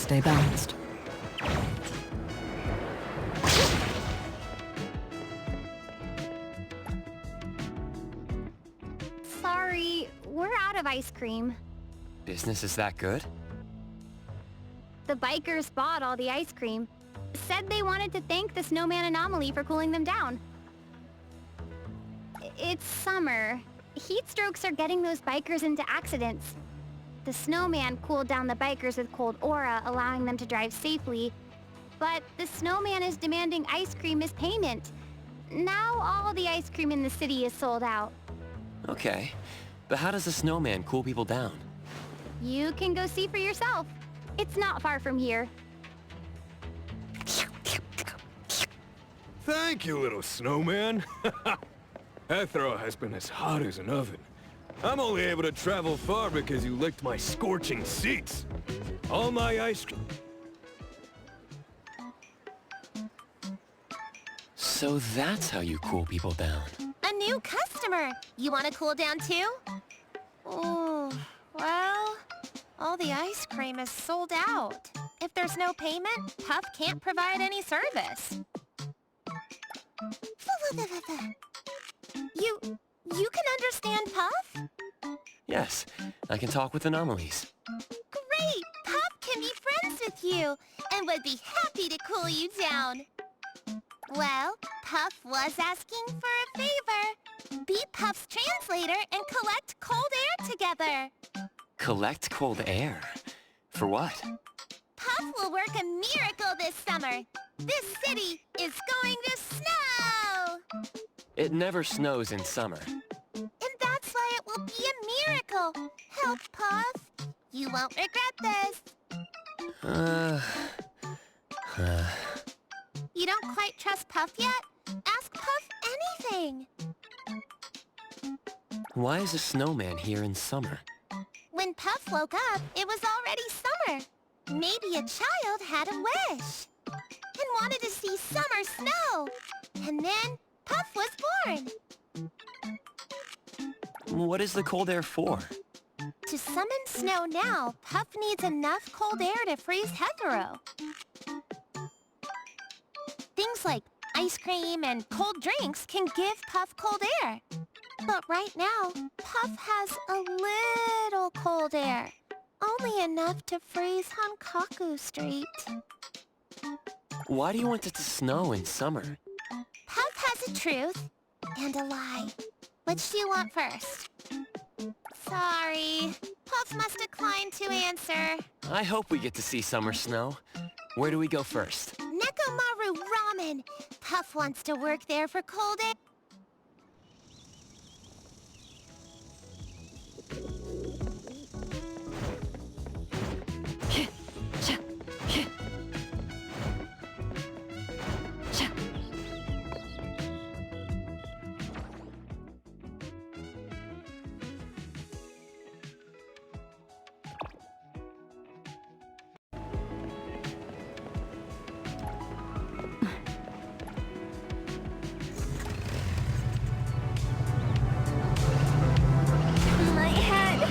stay balanced. Sorry, we're out of ice cream. Business is that good? The bikers bought all the ice cream. Said they wanted to thank the snowman anomaly for cooling them down. It's summer. Heat strokes are getting those bikers into accidents. The snowman cooled down the bikers with cold aura, allowing them to drive safely. But the snowman is demanding ice cream as payment. Now all the ice cream in the city is sold out. Okay, but how does the snowman cool people down? You can go see for yourself. It's not far from here. Thank you, little snowman. That throw has been as hot as an oven. I'm only able to travel far because you licked my scorching seats. All my ice cream... So that's how you cool people down. A new customer! You want to cool down too? Oh, well... all the ice cream is sold out. If there's no payment, Puff can't provide any service. You can understand Puff? Yes, I can talk with anomalies. Great! Puff can be friends with you, and would be happy to cool you down. Well, Puff was asking for a favor. Be Puff's translator and collect cold air together. Collect cold air? For what? Puff will work a miracle this summer. This city is going to snow! It never snows in summer. And that's why it will be a miracle. Help, Puff. You won't regret this. You don't quite trust Puff yet? Ask Puff anything. Why is a snowman here in summer? When Puff woke up, it was already summer. Maybe a child had a wish and wanted to see summer snow. And then Puff was born. What is the cold air for? To summon snow now, Puff needs enough cold air to freeze Hesperia. Things like ice cream and cold drinks can give Puff cold air. But right now, Puff has a little cold air. Only enough to freeze Hankaku Street. Why do you want it to snow in summer? Puff has a truth and a lie. Which do you want first? Sorry. Puff must decline to answer. I hope we get to see summer snow. Where do we go first? Nekomaru Ramen. Puff wants to work there for cold air. My head!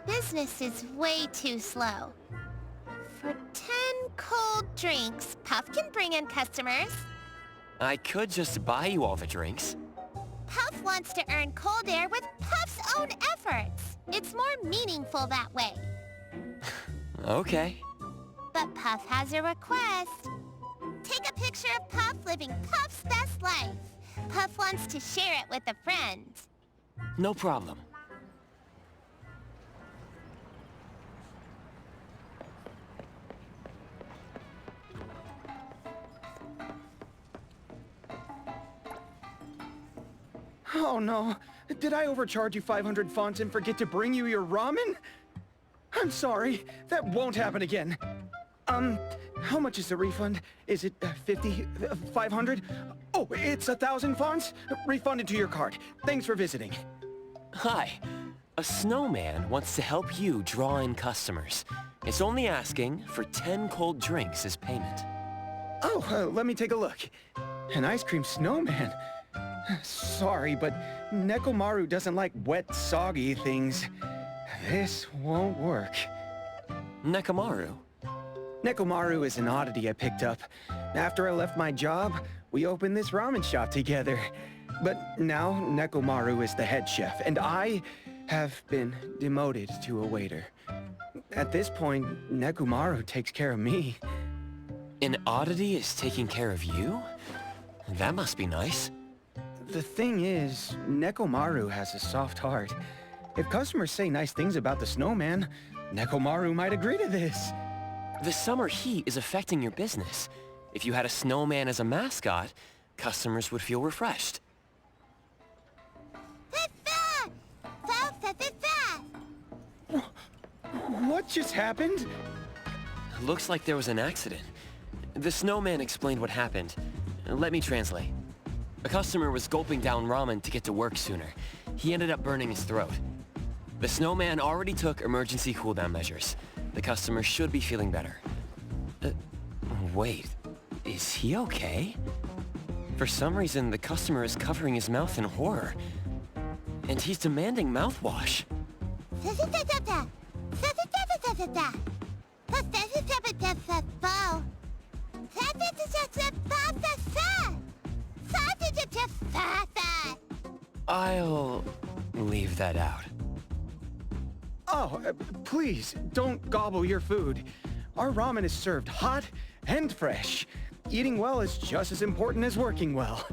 Business is way too slow. For 10 cold drinks, Puff can bring in customers. I could just buy you all the drinks. Puff wants to earn cold air with Puff's own efforts. It's more meaningful that way. Okay. But Puff has a request. Take a picture of Puff living Puff's best life. Puff wants to share it with a friend. No problem. Oh no, did I overcharge you 500 fonts and forget to bring you your ramen? I'm sorry, that won't happen again. How much is the refund? Is it 50, 500? Oh, it's 1,000 fonts? Refunded to your card. Thanks for visiting. Hi. A snowman wants to help you draw in customers. It's only asking for 10 cold drinks as payment. Oh, let me take a look. An ice cream snowman. Sorry, but Nekomaru doesn't like wet, soggy things. This won't work. Nekomaru? Nekomaru is an oddity I picked up. After I left my job, we opened this ramen shop together. But now Nekomaru is the head chef, and I have been demoted to a waiter. At this point, Nekomaru takes care of me. An oddity is taking care of you? That must be nice. The thing is, Nekomaru has a soft heart. If customers say nice things about the snowman, Nekomaru might agree to this. The summer heat is affecting your business. If you had a snowman as a mascot, customers would feel refreshed. What just happened? Looks like there was an accident. The snowman explained what happened. Let me translate. A customer was gulping down ramen to get to work sooner. He ended up burning his throat. The snowman already took emergency cooldown measures. The customer should be feeling better. Wait, is he okay? For some reason, the customer is covering his mouth in horror. And he's demanding mouthwash. I'll leave that out. Oh, please, don't gobble your food. Our ramen is served hot and fresh. Eating well is just as important as working well.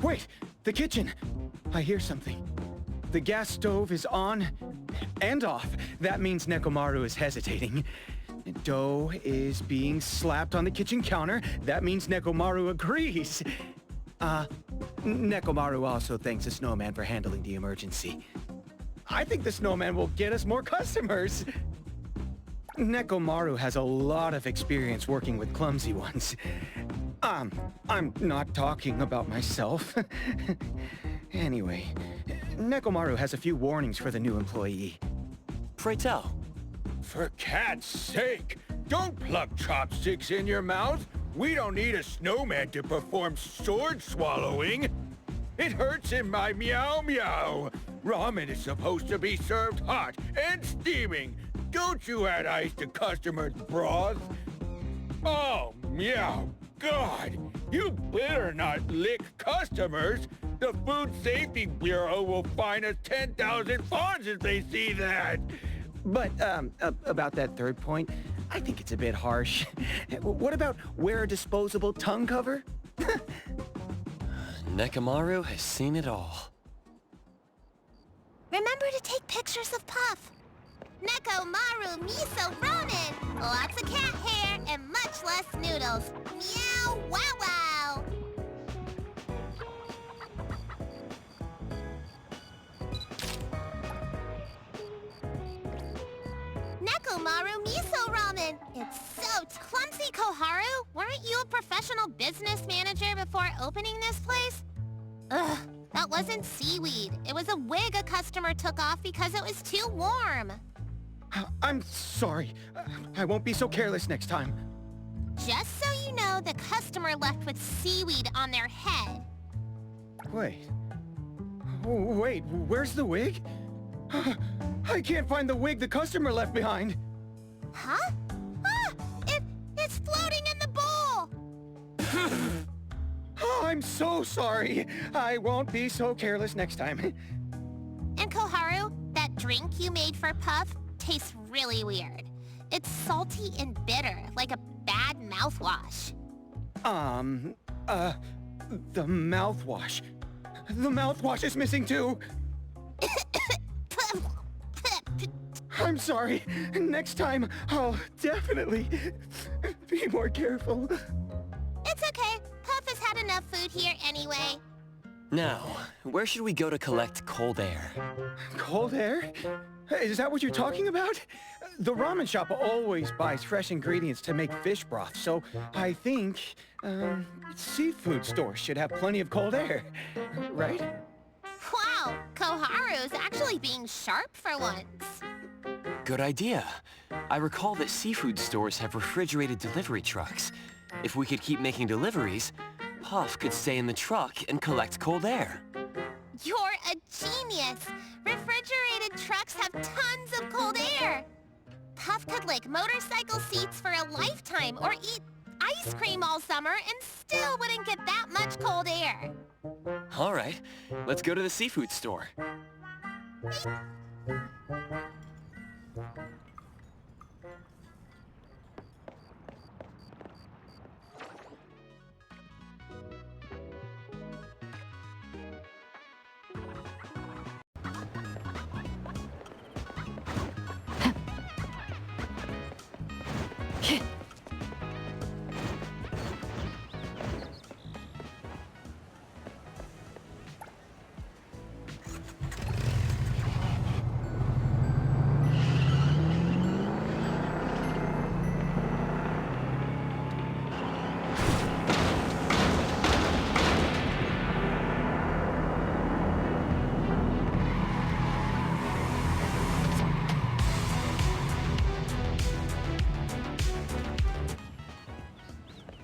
Wait, the kitchen. I hear something. The gas stove is on and off. That means Nekomaru is hesitating. Dough is being slapped on the kitchen counter. That means Nekomaru agrees. Nekomaru also thanks the snowman for handling the emergency. I think the snowman will get us more customers. Nekomaru has a lot of experience working with clumsy ones. I'm not talking about myself. Anyway, Nekomaru has a few warnings for the new employee. Pray tell. For cat's sake, don't plug chopsticks in your mouth. We don't need a snowman to perform sword swallowing. It hurts in my meow meow. Ramen is supposed to be served hot and steaming. Don't you add ice to customers' broth? Oh, meow. God, you better not lick customers. The Food Safety Bureau will fine us 10,000 fonts if they see that. But, about that third point, I think it's a bit harsh. What about wear a disposable tongue cover? Nekomaru has seen it all. Remember to take pictures of Puff. Nekomaru miso ramen. Lots of cat hair and much less noodles. Meow wow wow. Nekomaru miso ramen. It's so clumsy, Koharu. Weren't you a professional business manager before opening this place? Ugh, that wasn't seaweed. It was a wig a customer took off because it was too warm. I'm sorry. I won't be so careless next time. Just so you know, the customer left with seaweed on their head. Wait. Wait, where's the wig? I can't find the wig the customer left behind. Huh? Ah! It's floating in the bowl! Oh, I'm so sorry. I won't be so careless next time. And Koharu, that drink you made for Puff tastes really weird. It's salty and bitter, like a bad mouthwash. The mouthwash. The mouthwash is missing too! I'm sorry. Next time, I'll definitely be more careful. It's okay. Puff has had enough food here anyway. Now, where should we go to collect cold air? Cold air? Is that what you're talking about? The ramen shop always buys fresh ingredients to make fish broth, so I think, seafood stores should have plenty of cold air, right? Wow, Koharu's actually being sharp for once. Good idea. I recall that seafood stores have refrigerated delivery trucks. If we could keep making deliveries, Puff could stay in the truck and collect cold air. You're a genius! Refrigerated trucks have tons of cold air! Puff could lick motorcycle seats for a lifetime or eat ice cream all summer and still wouldn't get that much cold air. All right, let's go to the seafood store.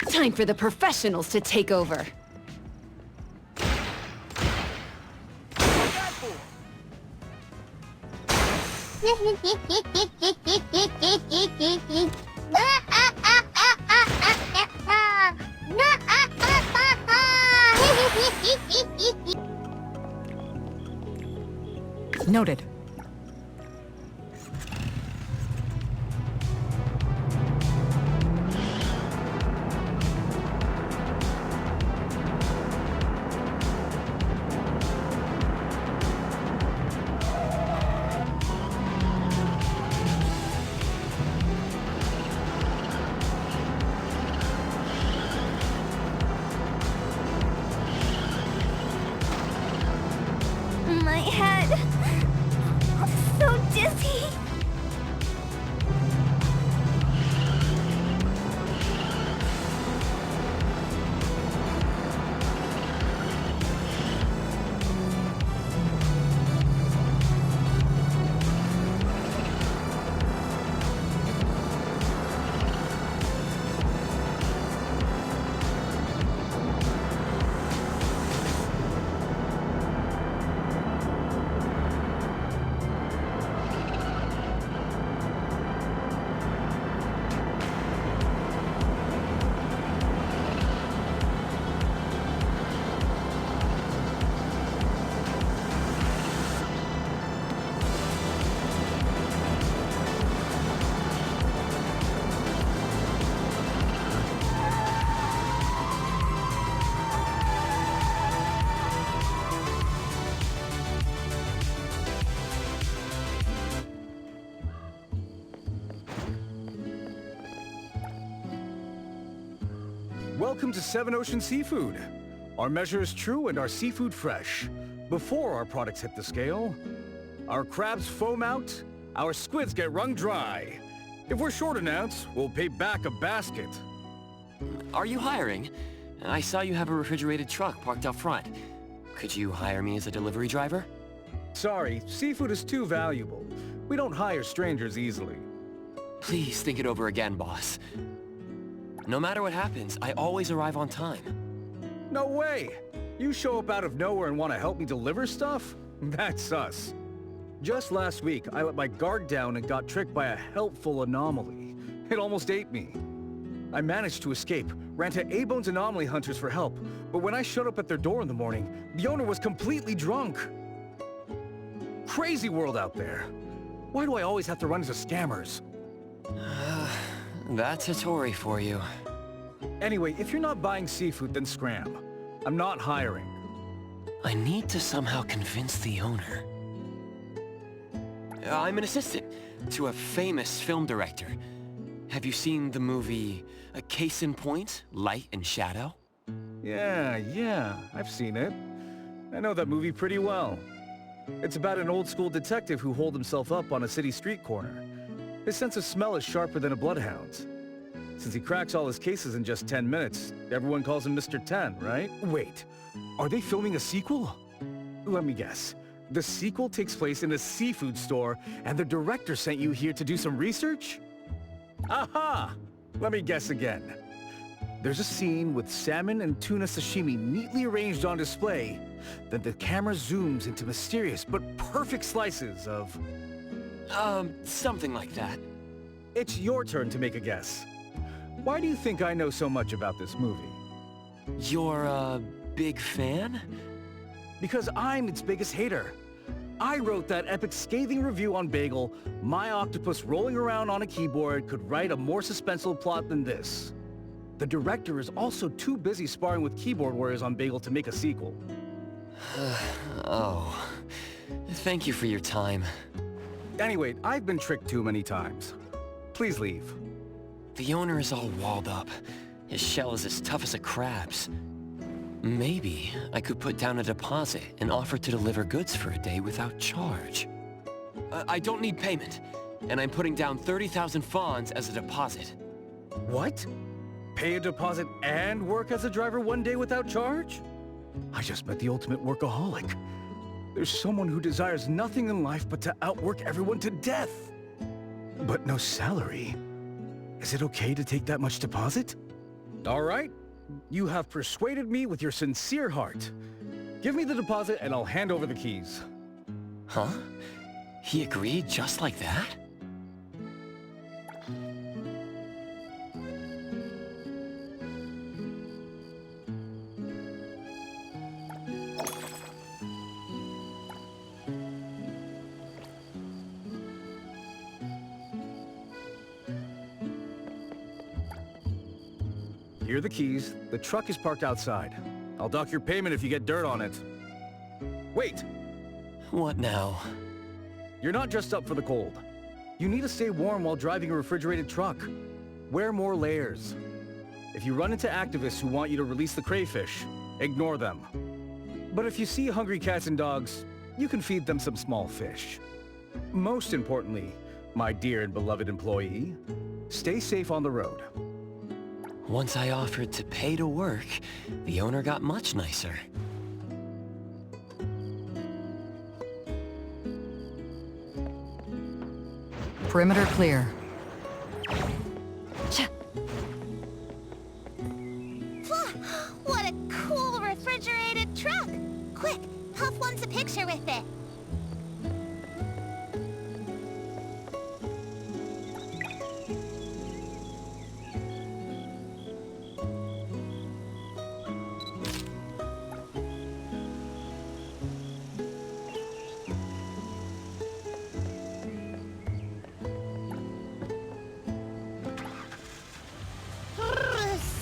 Time for the professionals to take over. Noted. My head. So dizzy. Welcome to Seven Ocean Seafood. Our measure is true and our seafood fresh. Before our products hit the scale, our crabs foam out, our squids get wrung dry. If we're short an ounce, we'll pay back a basket. Are you hiring? I saw you have a refrigerated truck parked out front. Could you hire me as a delivery driver? Sorry, seafood is too valuable. We don't hire strangers easily. Please think it over again, boss. No matter what happens, I always arrive on time. No way! You show up out of nowhere and want to help me deliver stuff? That's us. Just last week, I let my guard down and got tricked by a helpful anomaly. It almost ate me. I managed to escape, ran to A-Bone's anomaly hunters for help, but when I showed up at their door in the morning, the owner was completely drunk. crazy world out there. Why do I always have to run into scammers? That's a Tory for you. Anyway, if you're not buying seafood, then scram. I'm not hiring. I need to somehow convince the owner. I'm an assistant to a famous film director. Have you seen the movie A Case in Point, Light and Shadow? Yeah, I've seen it. I know that movie pretty well. It's about an old-school detective who holed himself up on a city street corner. His sense of smell is sharper than a bloodhound's. Since he cracks all his cases in just 10 minutes, everyone calls him Mr. 10, right? Wait, are they filming a sequel? Let me guess. The sequel takes place in a seafood store, and the director sent you here to do some research? Aha! Let me guess again. There's a scene with salmon and tuna sashimi neatly arranged on display. Then the camera zooms into mysterious but perfect slices of... Something like that. It's your turn to make a guess. Why do you think I know so much about this movie? You're a big fan? Because I'm its biggest hater. I wrote that epic scathing review on Bagel, my octopus rolling around on a keyboard could write a more suspenseful plot than this. The director is also too busy sparring with keyboard warriors on Bagel to make a sequel. Oh. Thank you for your time. Anyway, I've been tricked too many times. Please leave. The owner is all walled up. His shell is as tough as a crab's. Maybe I could put down a deposit and offer to deliver goods for a day without charge. I don't need payment, and I'm putting down 30,000 fawns as a deposit. What? Pay a deposit and work as a driver one day without charge? I just met the ultimate workaholic. There's someone who desires nothing in life but to outwork everyone to death. But no salary. Is it okay to take that much deposit? All right. You have persuaded me with your sincere heart. Give me the deposit and I'll hand over the keys. Huh? He agreed just like that? Here are the keys. The truck is parked outside. I'll dock your payment if you get dirt on it. Wait! What now? You're not just up for the cold. You need to stay warm while driving a refrigerated truck. Wear more layers. If you run into activists who want you to release the crayfish, ignore them. But if you see hungry cats and dogs, you can feed them some small fish. Most importantly, my dear and beloved employee, stay safe on the road. Once I offered to pay to work, the owner got much nicer. Perimeter clear. What a cool refrigerated truck! Quick, Puff wants a picture with it.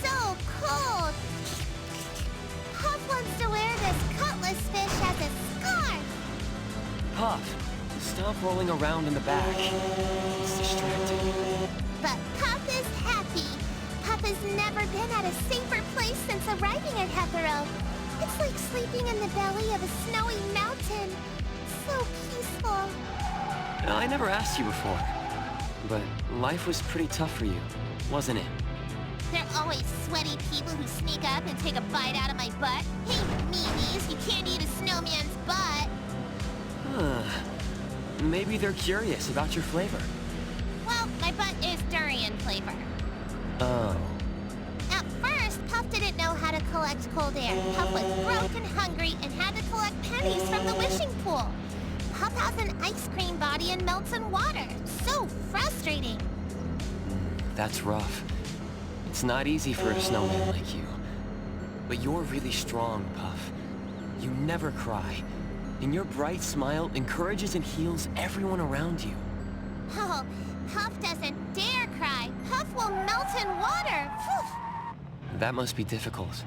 So cold! Puff wants to wear this cutlass fish as a scarf! Puff, stop rolling around in the back. It's distracting. But Puff is happy. Puff has never been at a safer place since arriving at Hesperia. It's like sleeping in the belly of a snowy mountain. So peaceful. I never asked you before, but life was pretty tough for you, wasn't it? There are always sweaty people who sneak up and take a bite out of my butt. Hey, meanies, you can't eat a snowman's butt. Maybe they're curious about your flavor. Well, my butt is durian flavor. Oh. At first, Puff didn't know how to collect cold air. Puff was broke and hungry and had to collect pennies from the wishing pool. Puff has an ice cream body and melts in water. So frustrating. That's rough. It's not easy for a snowman like you. But you're really strong, Puff. You never cry. And your bright smile encourages and heals everyone around you. Oh, Puff doesn't dare cry. Puff will melt in water. Phew. That must be difficult.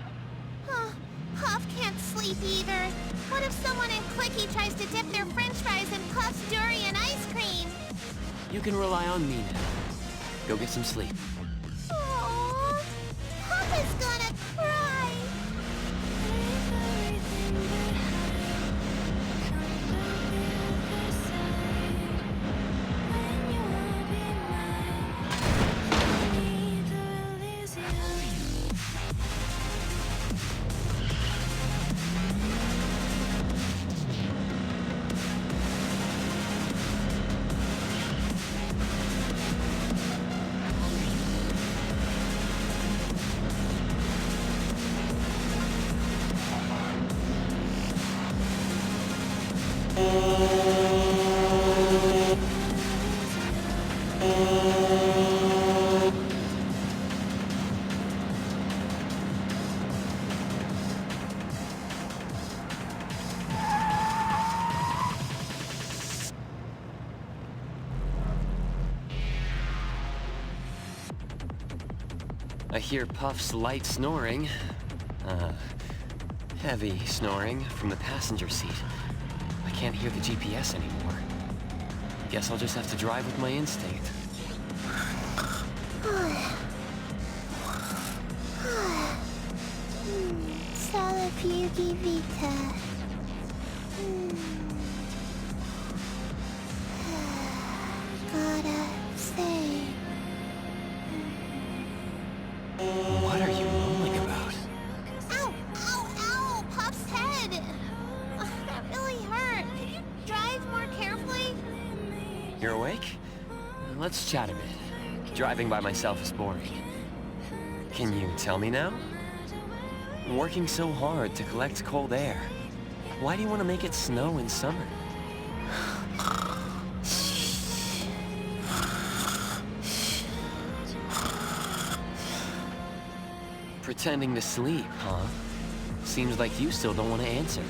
Oh, Puff can't sleep either. What if someone in Clicky tries to dip their french fries in Puff's durian ice cream? You can rely on me now. Go get some sleep. Aww, Puff is gonna cry. I hear Puff's light snoring. Heavy snoring from the passenger seat. I can't hear the GPS anymore. Guess I'll just have to drive with my instinct. Sala Fugi Vita. Gotta say. What are you mumbling about? Ow! Ow! Ow! Puff's head! That really hurt. Could you drive more carefully? You're awake? Let's chat a bit. Driving by myself is boring. Can you tell me now? Working so hard to collect cold air. Why do you want to make it snow in summer? Pretending to sleep, huh? Seems like you still don't want to answer.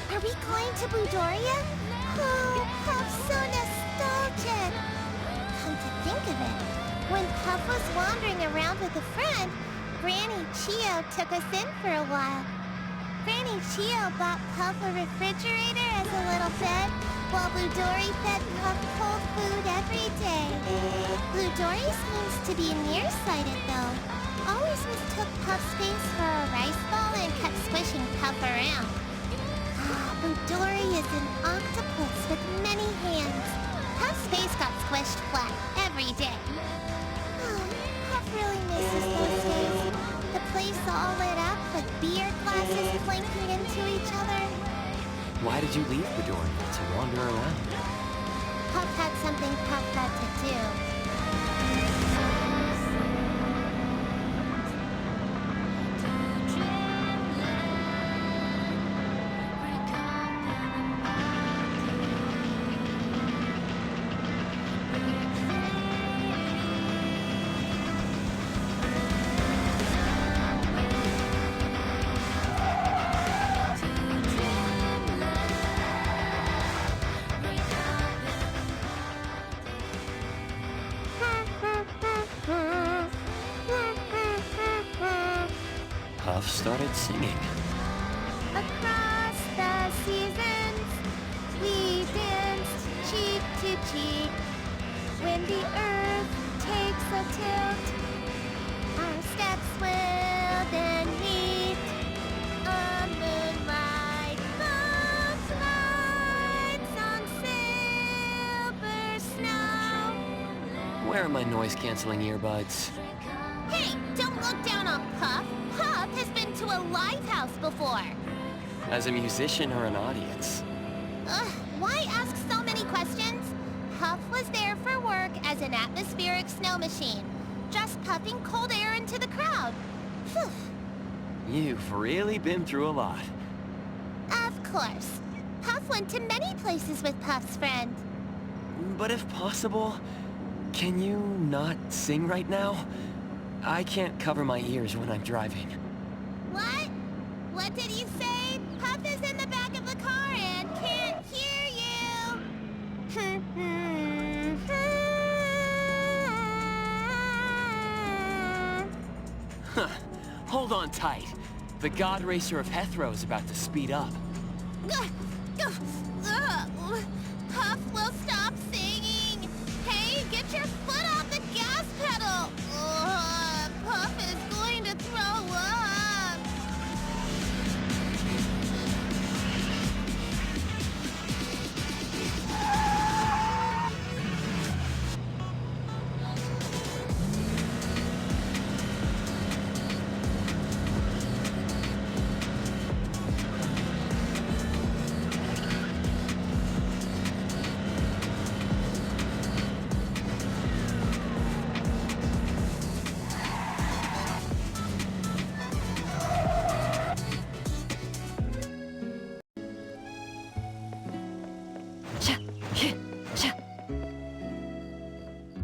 Are we going to Budoria? Oh, Puff's so nostalgic. Come to think of it, when Puff was wandering around with a friend, Granny Chio took us in for a while. Granny Chio bought Puff a refrigerator as a little bed, while Budori fed Puff cold food every day. Budori seems to be nearsighted, though. Always mistook Puff's face for a rice ball and kept squishing Puff around. Budori is an octopus with many hands. Puff's face got squished flat every day. Oh, Puff really misses those days. The place all lit up with beer glasses clinking into each other. Why did you leave Bedoria to wander around? Puff had something Puff had to do. Puff started singing. Across the seasons, we danced cheek to cheek. When the earth takes a tilt, our steps will then meet. A moonlight boat rides on silver snow. Where are my noise-canceling earbuds? Hey, don't look down on Puff. Puff has been to a live house before. As a musician or an audience? Ugh, why ask so many questions? Puff was there for work as an atmospheric snow machine, just puffing cold air into the crowd. Phew. You've really been through a lot. Of course. Puff went to many places with Puff's friend. But if possible, can you not sing right now? I can't cover my ears when I'm driving. What? What did you say? Puff is in the back of the car and can't hear you. Huh. Hold on tight. The God Racer of Hethro is about to speed up. Puff will stop singing. Hey, get your foot off the gas pedal. Puff is going to throw up.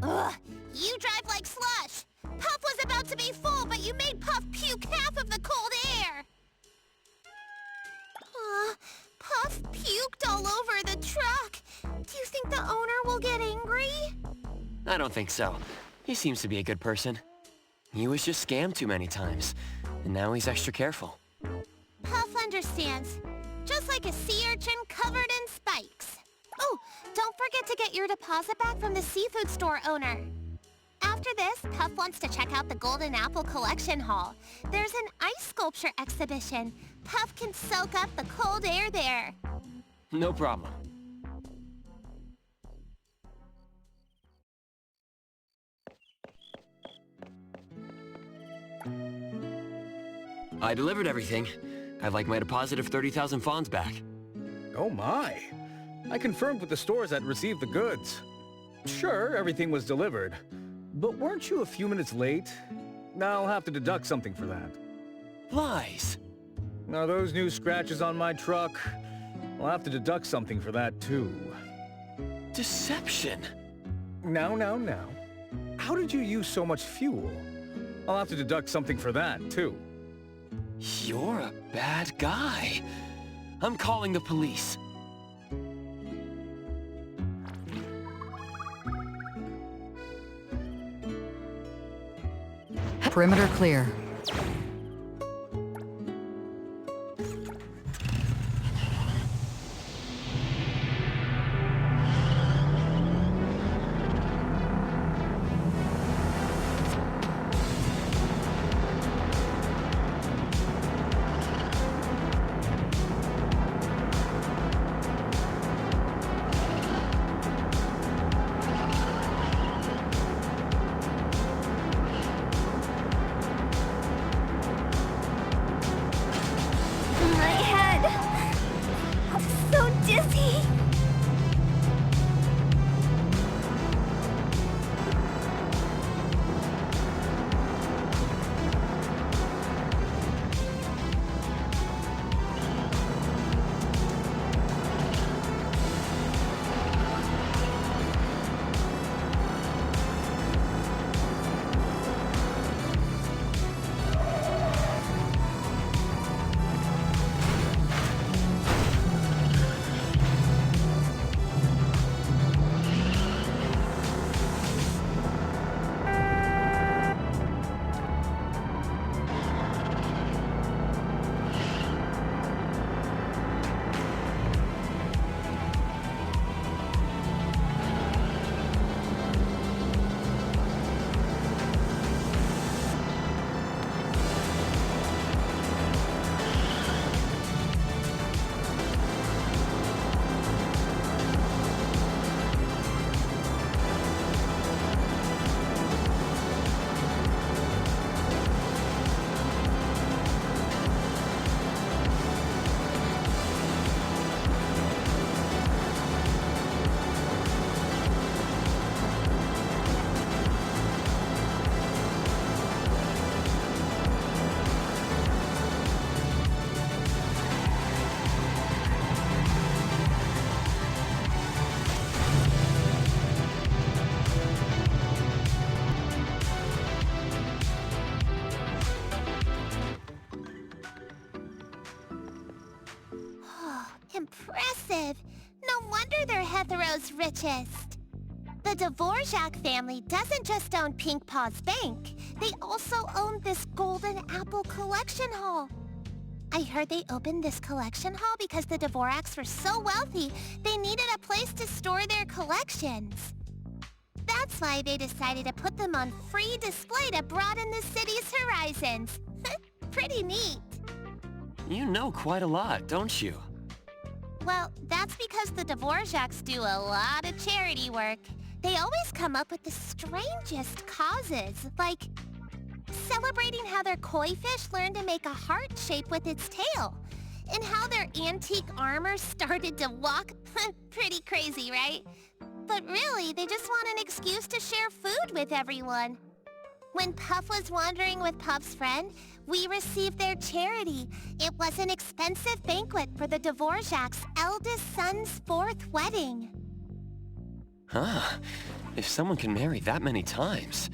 Ugh, you drive like slush. Puff was about to be full, but you made Puff puke half of the cold air. Puff puked all over the truck. Do you think the owner will get angry? I don't think so. He seems to be a good person. He was just scammed too many times, and now he's extra careful. Puff understands. Just like a sea urchin covered in spikes. Oh, don't forget to get your deposit back from the seafood store owner. After this, Puff wants to check out the Golden Apple Collection Hall. There's an ice sculpture exhibition. Puff can soak up the cold air there. No problem. I delivered everything. I'd like my deposit of 30,000 fawns back. Oh my. I confirmed with the stores that received the goods. Sure, everything was delivered. But weren't you a few minutes late? I'll have to deduct something for that. Lies. Now those new scratches on my truck, I'll have to deduct something for that too. Deception. Now. How did you use so much fuel? I'll have to deduct something for that too. You're a bad guy. I'm calling the police. Perimeter clear. Impressive. No wonder they're Hethero's richest. The Dvorak family doesn't just own Pink Paw's Bank. They also own this Golden Apple Collection Hall. I heard they opened this collection hall because the Dvoraks were so wealthy, they needed a place to store their collections. That's why they decided to put them on free display to broaden the city's horizons. Pretty neat. You know quite a lot, don't you? Well, that's because the Dvoraks do a lot of charity work. They always come up with the strangest causes, like celebrating how their koi fish learned to make a heart shape with its tail, and how their antique armor started to walk. Pretty crazy, right? But really, they just want an excuse to share food with everyone. When Puff was wandering with Puff's friend, we received their charity. It was an expensive banquet for the Dvorak's eldest son's 4th wedding. Huh. If someone can marry that many times,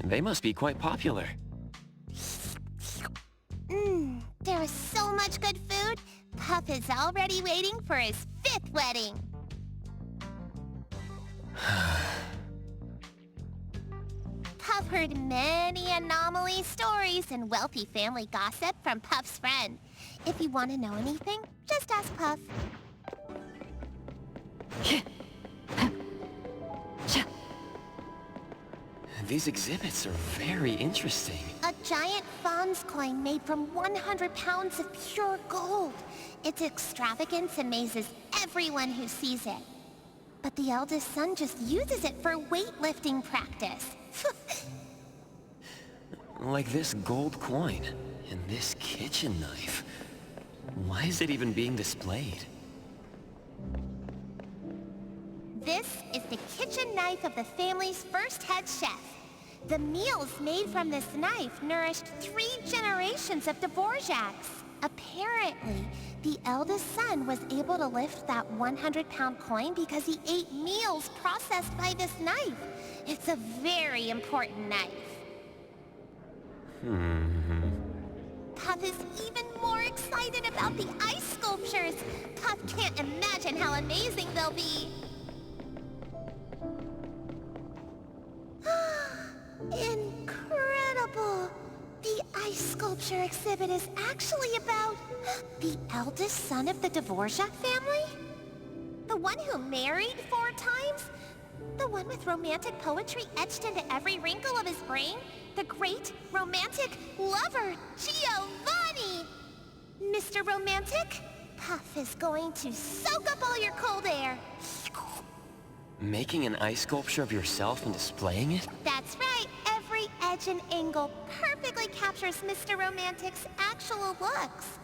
they must be quite popular. There is so much good food. Puff is already waiting for his 5th wedding. Puff heard many anomaly stories and wealthy family gossip from Puff's friend. If you want to know anything, just ask Puff. These exhibits are very interesting. A giant Fawn's coin made from 100 pounds of pure gold. Its extravagance amazes everyone who sees it. But the eldest son just uses it for weightlifting practice. Like this gold coin and this kitchen knife. Why is it even being displayed? This is the kitchen knife of the family's first head chef. The meals made from this knife nourished 3 generations of Dvoraks. Apparently, the eldest son was able to lift that 100-pound coin because he ate meals processed by this knife. It's a very important knife. Puff is even more excited about the ice sculptures. Puff can't imagine how amazing they'll be. Incredible! The ice sculpture exhibit is actually about the eldest son of the Dvorak family? The one who married 4 times? The one with romantic poetry etched into every wrinkle of his brain? The great romantic lover, Giovanni! Mr. Romantic, Puff is going to soak up all your cold air. Making an ice sculpture of yourself and displaying it? That's right. Every edge and angle perfectly captures Mr. Romantic's actual looks.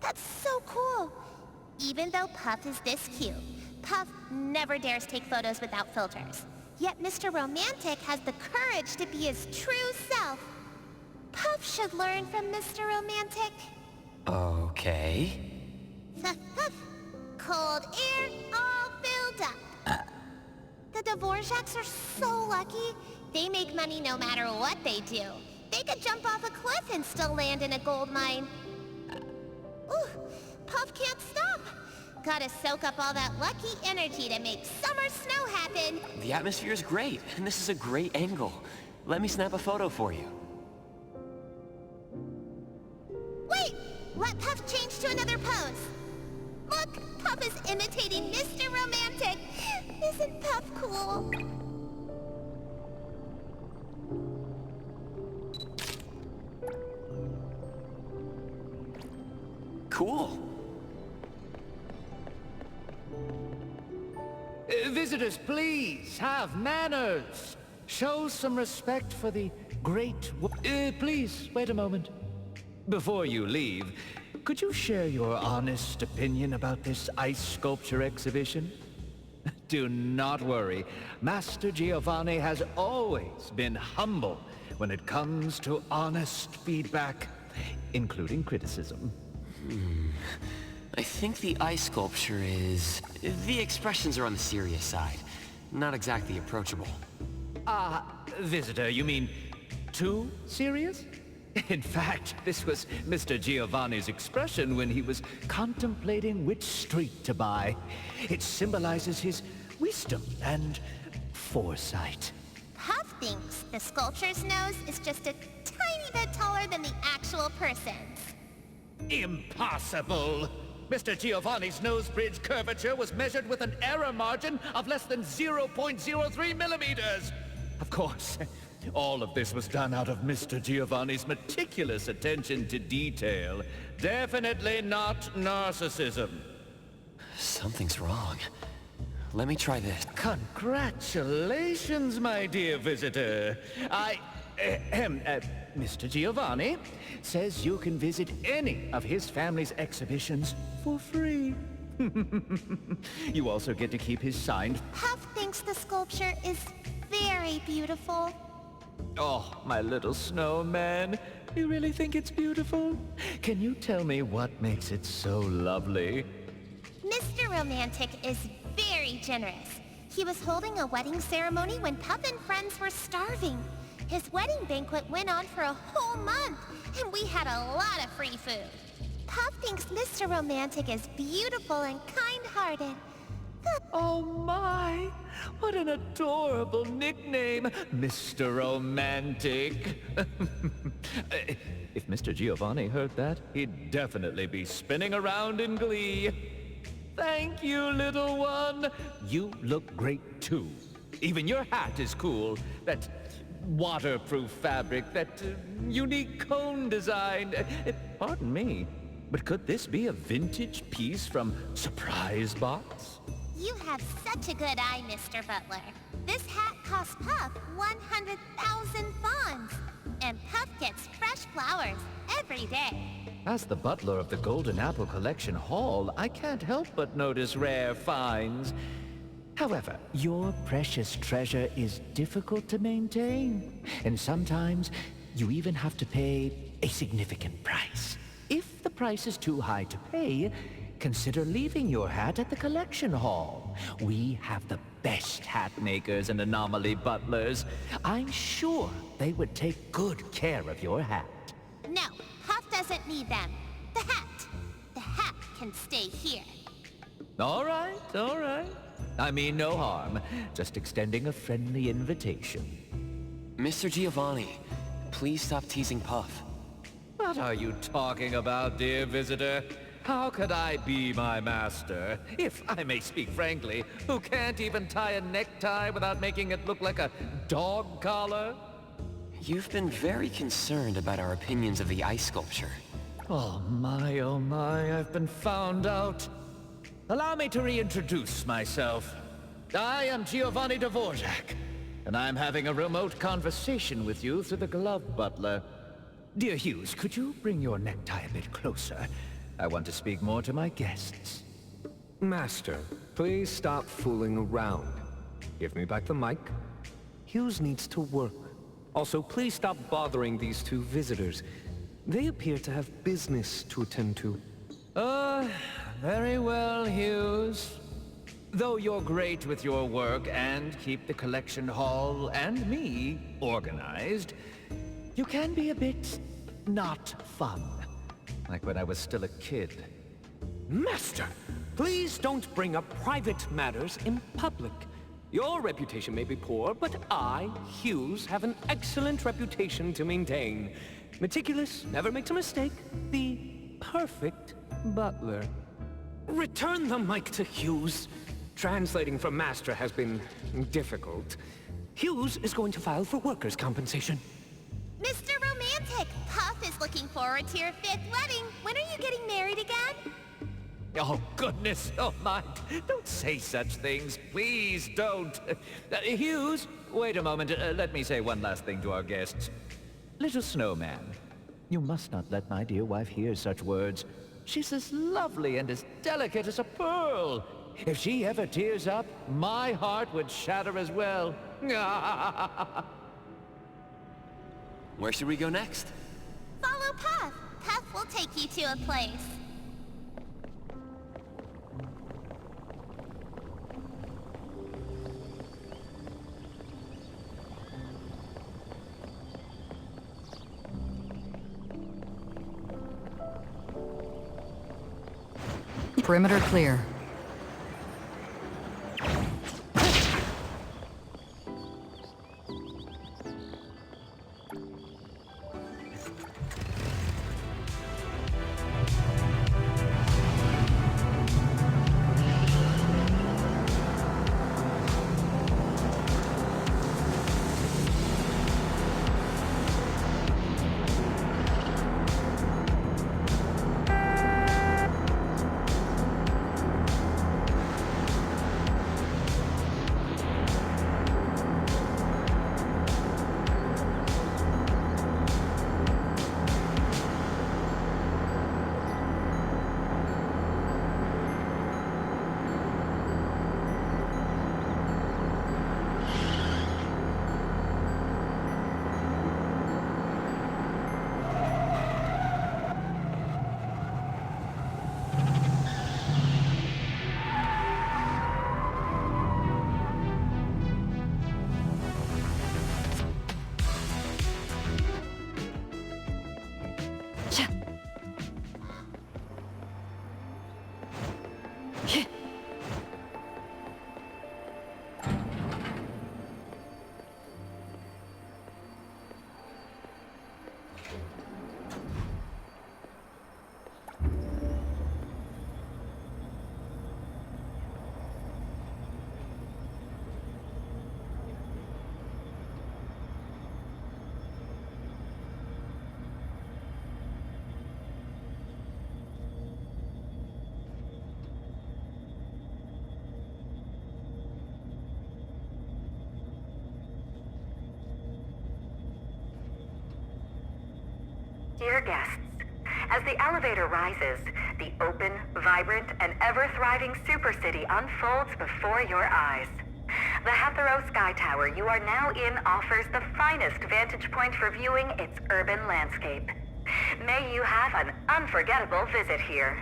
That's so cool. Even though Puff is this cute, Puff never dares take photos without filters. Yet Mr. Romantic has the courage to be his true self. Puff should learn from Mr. Romantic. Okay. Puff, puff. Cold air all filled up. The Dvoraks are so lucky. They make money no matter what they do. They could jump off a cliff and still land in a gold mine. Ooh, Puff can't stop. Gotta soak up all that lucky energy to make summer snow happen. The atmosphere is great, and this is a great angle. Let me snap a photo for you. Wait! Let Puff change to another pose. Look, Puff is imitating Mr. Romantic. Isn't Puff cool? Cool. Visitors, please, have manners. Show some respect for the great... please, wait a moment. Before you leave, could you share your honest opinion about this ice sculpture exhibition? Do not worry. Master Giovanni has always been humble when it comes to honest feedback, including criticism. I think the ice sculpture is... The expressions are on the serious side. Not exactly approachable. Visitor, you mean too serious? In fact, this was Mr. Giovanni's expression when he was contemplating which street to buy. It symbolizes his wisdom and foresight. Puff thinks the sculpture's nose is just a tiny bit taller than the actual person's. Impossible! Mr. Giovanni's nose bridge curvature was measured with an error margin of less than 0.03 millimeters. Of course, all of this was done out of Mr. Giovanni's meticulous attention to detail. Definitely not narcissism. Something's wrong. Let me try this. Congratulations, my dear visitor. Mr. Giovanni says you can visit any of his family's exhibitions for free. You also get to keep his signed... Puff thinks the sculpture is very beautiful. Oh, my little snowman. You really think it's beautiful? Can you tell me what makes it so lovely? Mr. Romantic is very generous. He was holding a wedding ceremony when Puff and friends were starving. His wedding banquet went on for a whole month, and we had a lot of free food. Puff thinks Mr. Romantic is beautiful and kind-hearted. Oh my! What an adorable nickname, Mr. Romantic. If Mr. Giovanni heard that, he'd definitely be spinning around in glee. Thank you, little one. You look great, too. Even your hat is cool. That waterproof fabric, that unique cone design. Pardon me, but could this be a vintage piece from Surprise Box? You have such a good eye, Mr. Butler. This hat cost Puff 100,000 fawns. And Puff gets fresh flowers every day. As the butler of the Golden Apple Collection Hall, I can't help but notice rare finds. However, your precious treasure is difficult to maintain. And sometimes, you even have to pay a significant price. If the price is too high to pay, consider leaving your hat at the collection hall. We have the best hat makers and anomaly butlers. I'm sure they would take good care of your hat. No, Puff doesn't need them. The hat can stay here. All right, all right. I mean no harm, just extending a friendly invitation. Mr. Giovanni, please stop teasing Puff. What are you talking about, dear visitor? How could I be my master, if I may speak frankly, who can't even tie a necktie without making it look like a dog collar? You've been very concerned about our opinions of the ice sculpture. Oh my, I've been found out. Allow me to reintroduce myself. I am Giovanni Dvorak, and I'm having a remote conversation with you through the glove butler. Dear Hughes, could you bring your necktie a bit closer? I want to speak more to my guests. Master, please stop fooling around. Give me back the mic. Hughes needs to work. Also, please stop bothering these two visitors. They appear to have business to attend to. Very well, Hughes. Though you're great with your work and keep the collection hall and me organized, you can be a bit not fun. Like when I was still a kid. Master, please don't bring up private matters in public. Your reputation may be poor, but I, Hughes, have an excellent reputation to maintain. Meticulous, never makes a mistake, the perfect butler. Return the mic to Hughes. Translating from Master has been difficult. Hughes is going to file for workers' compensation. Mr. Romantic, Puff is looking forward to your 5th wedding. When are you getting married again? Oh, goodness, oh my. Don't say such things. Please don't. Hughes, wait a moment. Let me say one last thing to our guests. Little snowman, you must not let my dear wife hear such words. She's as lovely and as delicate as a pearl. If she ever tears up, my heart would shatter as well. Where should we go next? Follow Puff. Puff will take you to a place. Perimeter clear. Dear guests, as the elevator rises, the open, vibrant, and ever-thriving Super City unfolds before your eyes. The Hesperia Sky Tower you are now in offers the finest vantage point for viewing its urban landscape. May you have an unforgettable visit here.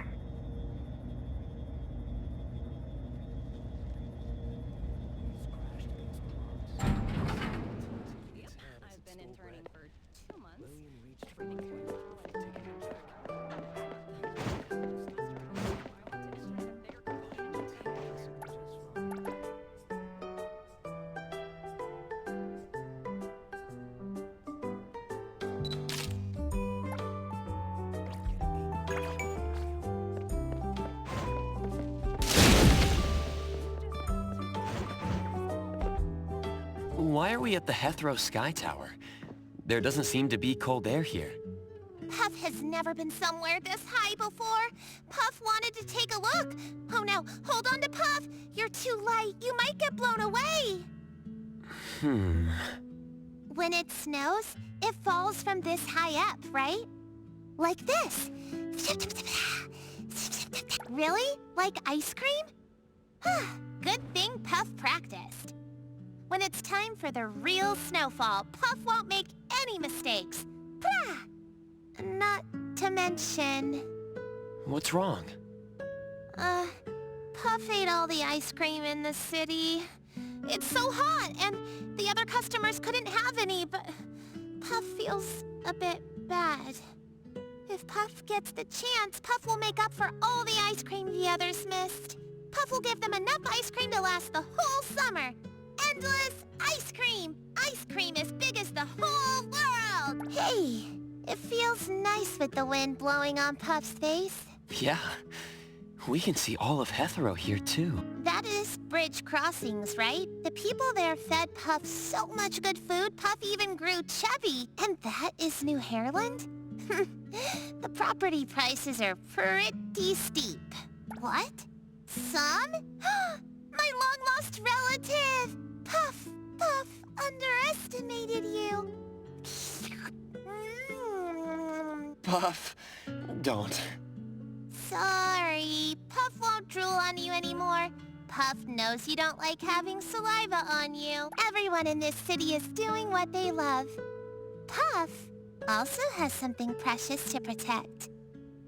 I've been interning for 2 months. Why are we at the Hesperia Sky Tower? There doesn't seem to be cold air here. Puff has never been somewhere this high before. Puff wanted to take a look. Oh no, hold on to Puff. You're too light. You might get blown away. When it snows, it falls from this high up, right? Like this. Really? Like ice cream? Good thing Puff practiced. When it's time for the real snowfall, Puff won't make any mistakes. Not to mention... What's wrong? Puff ate all the ice cream in the city. It's so hot, and the other customers couldn't have any, but Puff feels a bit bad. If Puff gets the chance, Puff will make up for all the ice cream the others missed. Puff will give them enough ice cream to last the whole summer. Endless ice cream! Ice cream as big as the whole world! Hey, it feels nice with the wind blowing on Puff's face. Yeah. We can see all of Hesperia here, too. That is Bridge Crossings, right? The people there fed Puff so much good food, Puff even grew chubby. And that is New Hairland? The property prices are pretty steep. What? Some? My long-lost relative! Puff underestimated you. Puff, don't. Sorry. Puff won't drool on you anymore. Puff knows you don't like having saliva on you. Everyone in this city is doing what they love. Puff also has something precious to protect.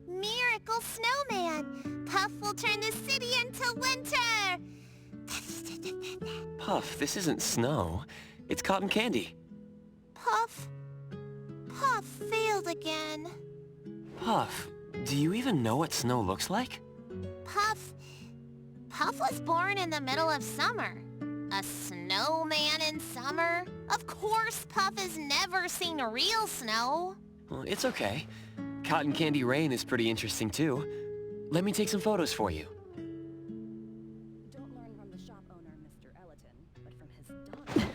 Miracle Snowman! Puff will turn the city into winter! Puff, this isn't snow. It's cotton candy. Puff failed again. Puff, do you even know what snow looks like? Puff was born in the middle of summer. A snowman in summer? Of course Puff has never seen real snow. Well, it's okay. Cotton Candy Rain is pretty interesting too. Let me take some photos for you. Don't learn from the shop owner, Mr. Elliton, but from his daughter.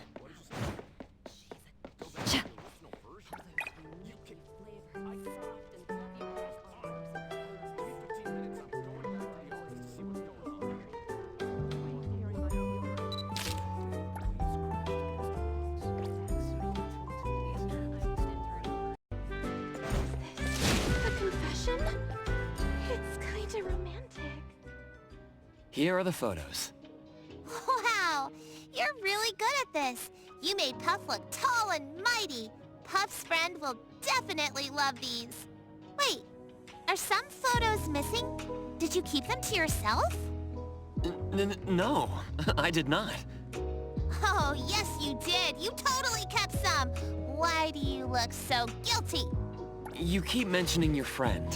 A confession? It's kinda romantic. Here are the photos. Wow, you're really good at this. You made Puff look tall and mighty. Puff's friend will definitely love these. Wait, are some photos missing? Did you keep them to yourself? No, I did not. Oh, yes you did. You totally kept some. Why do you look so guilty? You keep mentioning your friend.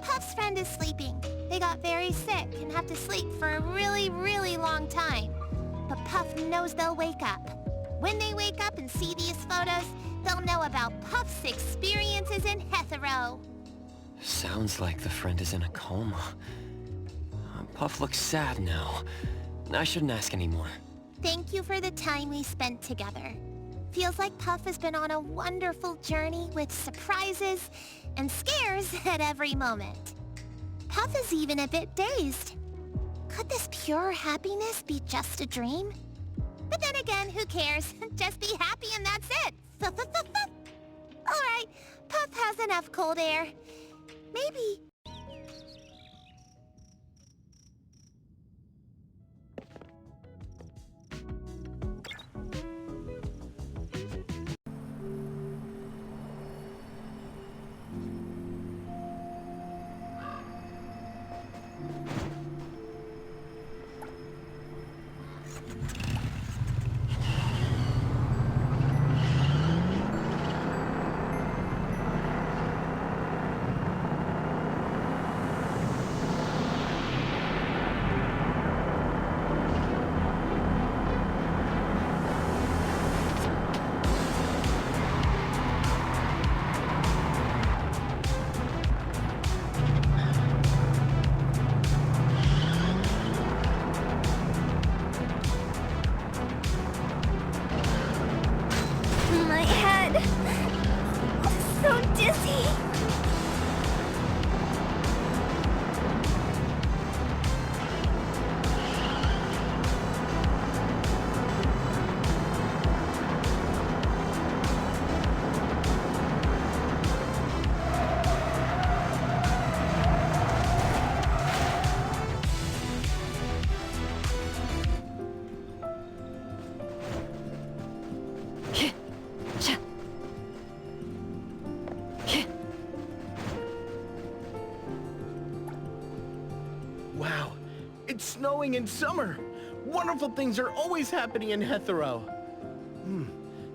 Puff's friend is sleeping. They got very sick and have to sleep for a really, really long time. But Puff knows they'll wake up. When they wake up and see these photos, they'll know about Puff's experiences in Hesperia. Sounds like the friend is in a coma. Puff looks sad now. I shouldn't ask anymore. Thank you for the time we spent together. Feels like Puff has been on a wonderful journey with surprises and scares at every moment. Puff is even a bit dazed. Could this pure happiness be just a dream? But then again, who cares? Just be happy and that's it. Alright, Puff has enough cold air. Maybe... My head... so dizzy. Wow, it's snowing in summer. Wonderful things are always happening in Hesperia.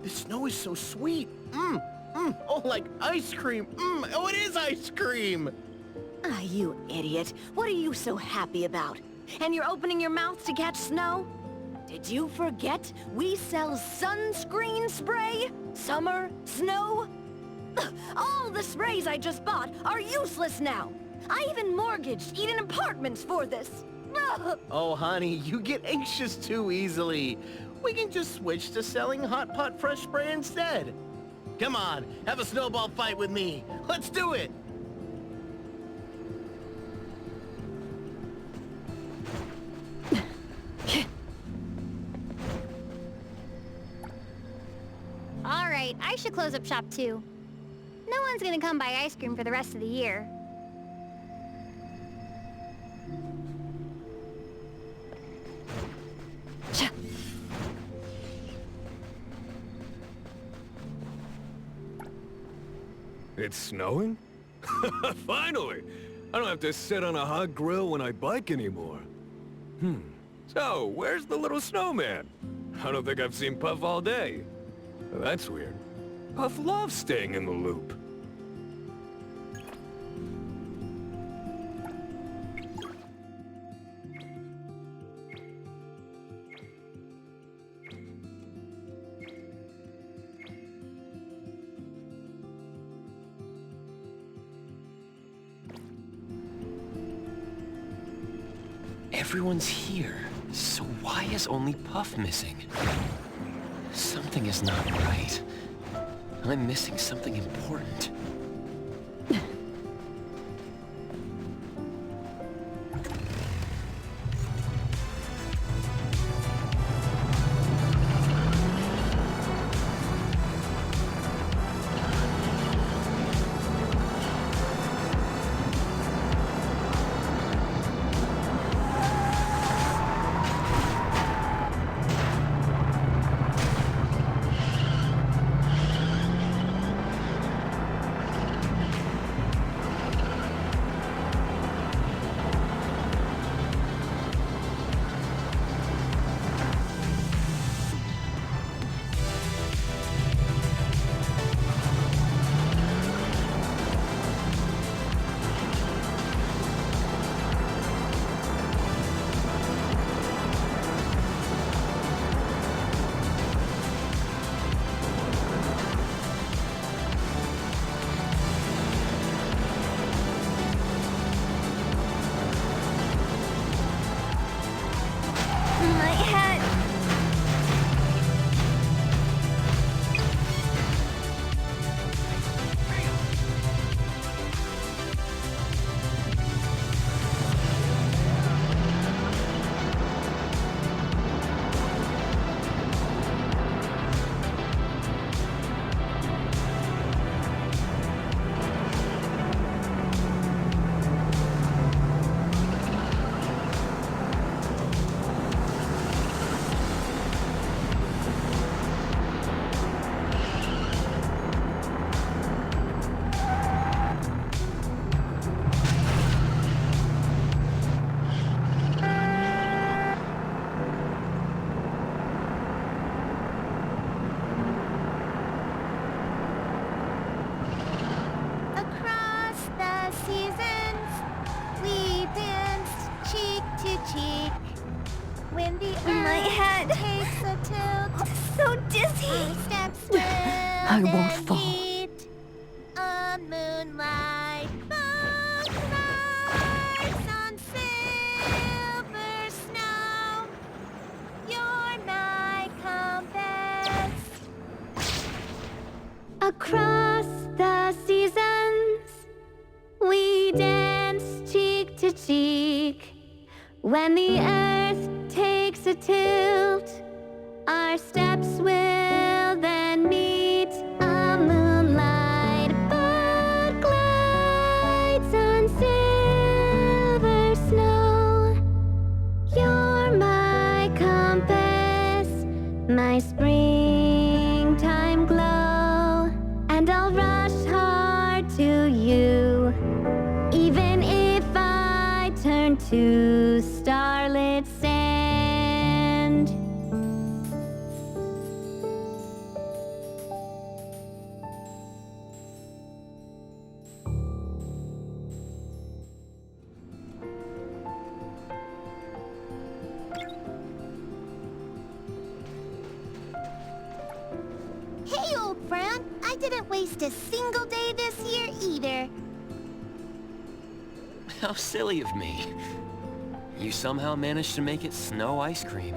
The snow is so sweet. Oh, like ice cream. Oh, it is ice cream. Ah, you idiot. What are you so happy about? And you're opening your mouth to catch snow? Did you forget we sell sunscreen spray? Summer? Snow? Ugh, all the sprays I just bought are useless now. I even mortgaged Eden Apartments for this. Ugh. Oh, honey, you get anxious too easily. We can just switch to selling Hot Pot Fresh Spray instead. Come on, have a snowball fight with me. Let's do it. Alright, I should close up shop too. No one's gonna come buy ice cream for the rest of the year. It's snowing? Finally! I don't have to sit on a hot grill when I bike anymore. So, where's the little snowman? I don't think I've seen Puff all day. That's weird. Puff loves staying in the loop. Everyone's here, so why is only Puff missing? Something is not right. I'm missing something important. My head. Across the seasons, we danced cheek to cheek. When the My earth head. takes a tilt, So dizzy. our steps will I won't then fall. meet. On moonlight, boat rides on silver snow. You're my compass. Across the seasons, we dance cheek to cheek. When the earth takes a tilt, our steps will then meet. A moonlight boat glides on silver snow. You're my compass, my springtime glow, and I'll rush hard to you, even if I turn to starlit sand. Hey, old friend. I didn't waste a single day this year either. How silly of me. You somehow managed to make it snow ice cream.